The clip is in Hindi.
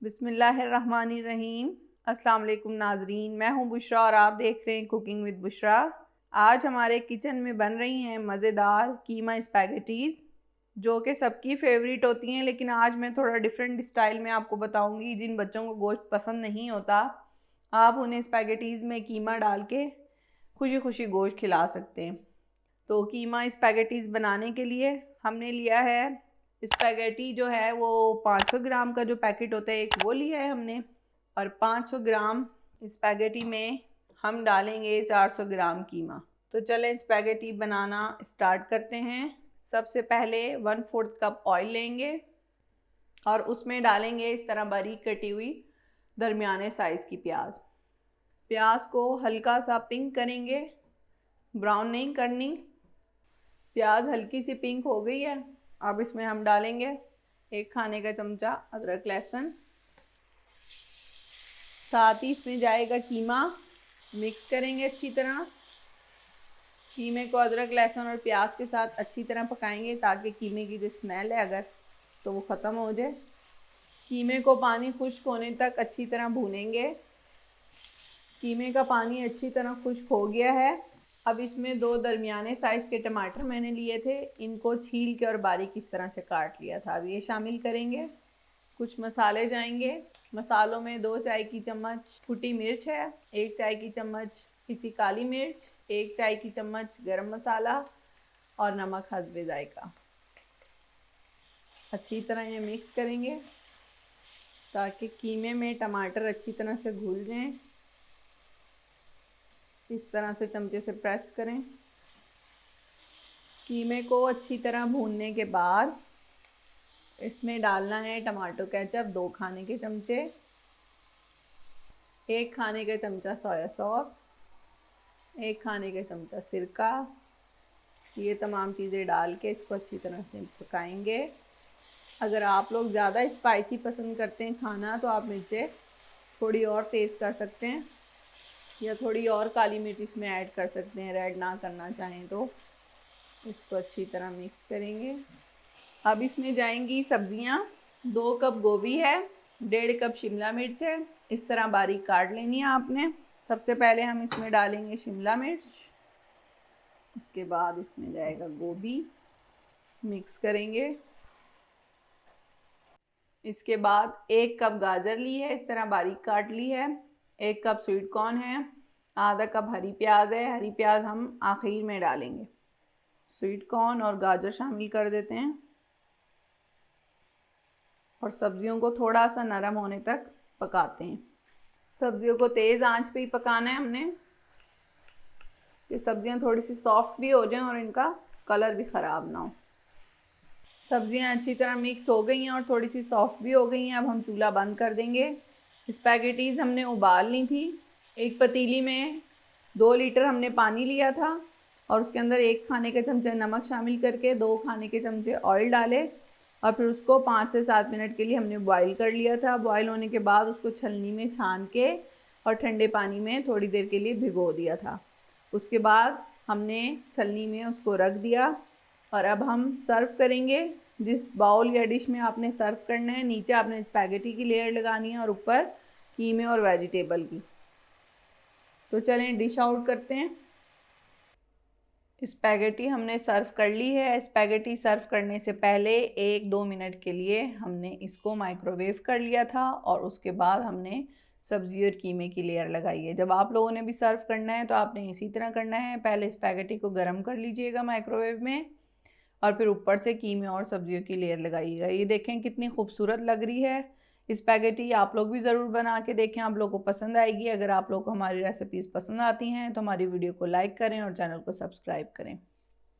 बिस्मिल्लाहिर्रहमानिर्रहीम। अस्सलाम वालेकुम नाजरीन, मैं हूं बुशरा और आप देख रहे हैं कुकिंग विद बुशरा। आज हमारे किचन में बन रही हैं मज़ेदार कीमा स्पैगेटीज़, जो कि सबकी फेवरेट होती हैं, लेकिन आज मैं थोड़ा डिफरेंट स्टाइल में आपको बताऊंगी। जिन बच्चों को गोश्त पसंद नहीं होता, आप उन्हें स्पैगेटीज़ में कीमा डाल के खुशी खुशी गोश्त खिला सकते हैं। तो कीमा स्पैगेटीज़ बनाने के लिए हमने लिया है स्पैगेटी, जो है वो 500 ग्राम का जो पैकेट होता है एक, वो लिया है हमने। और 500 ग्राम स्पैगेटी में हम डालेंगे 400 ग्राम कीमा। तो चलें स्पैगेटी बनाना स्टार्ट करते हैं। सबसे पहले 1/4 कप ऑयल लेंगे और उसमें डालेंगे इस तरह बारीक कटी हुई दरमियाने साइज़ की प्याज। प्याज को हल्का सा पिंक करेंगे, ब्राउन नहीं करनी। प्याज हल्की सी पिंक हो गई है। अब इसमें हम डालेंगे 1 खाने का चमचा अदरक लहसुन, साथ ही इसमें जाएगा कीमा। मिक्स करेंगे अच्छी तरह। कीमे को अदरक लहसुन और प्याज के साथ अच्छी तरह पकाएंगे ताकि कीमे की जो स्मेल है अगर तो वो ख़त्म हो जाए। कीमे को पानी खुश्क होने तक अच्छी तरह भूनेंगे। कीमे का पानी अच्छी तरह खुश्क हो गया है। अब इसमें 2 दरमियाने साइज़ के टमाटर मैंने लिए थे, इनको छील के और बारीक इस तरह से काट लिया था। अब ये शामिल करेंगे। कुछ मसाले जाएंगे। मसालों में 2 चाय की चम्मच कुटी मिर्च है, 1 चाय की चम्मच पिसी काली मिर्च, 1 चाय की चम्मच गरम मसाला और नमक हस्बे जायका। अच्छी तरह ये मिक्स करेंगे ताकि कीमे में टमाटर अच्छी तरह से घुल जाएं। इस तरह से चमचे से प्रेस करें। कीमे को अच्छी तरह भूनने के बाद इसमें डालना है टमाटो केचप 2 खाने के चमचे, 1 खाने का चमचा सोया सॉस, 1 खाने का चमचा सिरका। ये तमाम चीज़ें डाल के इसको अच्छी तरह से पकाएंगे। अगर आप लोग ज़्यादा स्पाइसी पसंद करते हैं खाना, तो आप मिर्चें थोड़ी और तेज़ कर सकते हैं या थोड़ी और काली मिर्च इसमें ऐड कर सकते हैं, रेड ना करना चाहें तो। इसको अच्छी तरह मिक्स करेंगे। अब इसमें जाएंगी सब्जियां। 2 कप गोभी है, 1.5 कप शिमला मिर्च है, इस तरह बारीक काट लेनी है आपने। सबसे पहले हम इसमें डालेंगे शिमला मिर्च, उसके बाद इसमें जाएगा गोभी, मिक्स करेंगे। इसके बाद 1 कप गाजर ली है, इस तरह बारीक काट ली है, 1 कप स्वीट कॉर्न है, आधा कप हरी प्याज है। हरी प्याज हम आखिर में डालेंगे। स्वीट कॉर्न और गाजर शामिल कर देते हैं और सब्जियों को थोड़ा सा नरम होने तक पकाते हैं। सब्जियों को तेज़ आंच पे ही पकाना है हमने, ये सब्जियां थोड़ी सी सॉफ्ट भी हो जाएं और इनका कलर भी ख़राब ना हो। सब्जियां अच्छी तरह मिक्स हो गई हैं और थोड़ी सी सॉफ्ट भी हो गई हैं। अब हम चूल्हा बंद कर देंगे। स्पैगेटीज़ हमने उबाल ली थी। एक पतीली में 2 लीटर हमने पानी लिया था और उसके अंदर 1 खाने के चमचे नमक शामिल करके 2 खाने के चमचे ऑयल डाले और फिर उसको 5 से 7 मिनट के लिए हमने बॉईल कर लिया था। बॉईल होने के बाद उसको छलनी में छान के और ठंडे पानी में थोड़ी देर के लिए भिगो दिया था। उसके बाद हमने छलनी में उसको रख दिया और अब हम सर्व करेंगे। जिस बाउल या डिश में आपने सर्व करना है, नीचे आपने स्पैगेटी की लेयर लगानी है और ऊपर कीमे और वेजिटेबल की। तो चलें डिश आउट करते हैं। स्पैगेटी हमने सर्व कर ली है। स्पैगेटी सर्व करने से पहले 1-2 मिनट के लिए हमने इसको माइक्रोवेव कर लिया था और उसके बाद हमने सब्ज़ी और कीमे की लेयर लगाई है। जब आप लोगों ने भी सर्व करना है तो आपने इसी तरह करना है। पहले स्पैगेटी को गर्म कर लीजिएगा माइक्रोवेव में और फिर ऊपर से कीमे और सब्जियों की लेयर लगाइएगा। ये देखें कितनी खूबसूरत लग रही है स्पैगेटी। आप लोग भी ज़रूर बना के देखें, आप लोगों को पसंद आएगी। अगर आप लोग को हमारी रेसिपीज़ पसंद आती हैं तो हमारी वीडियो को लाइक करें और चैनल को सब्सक्राइब करें।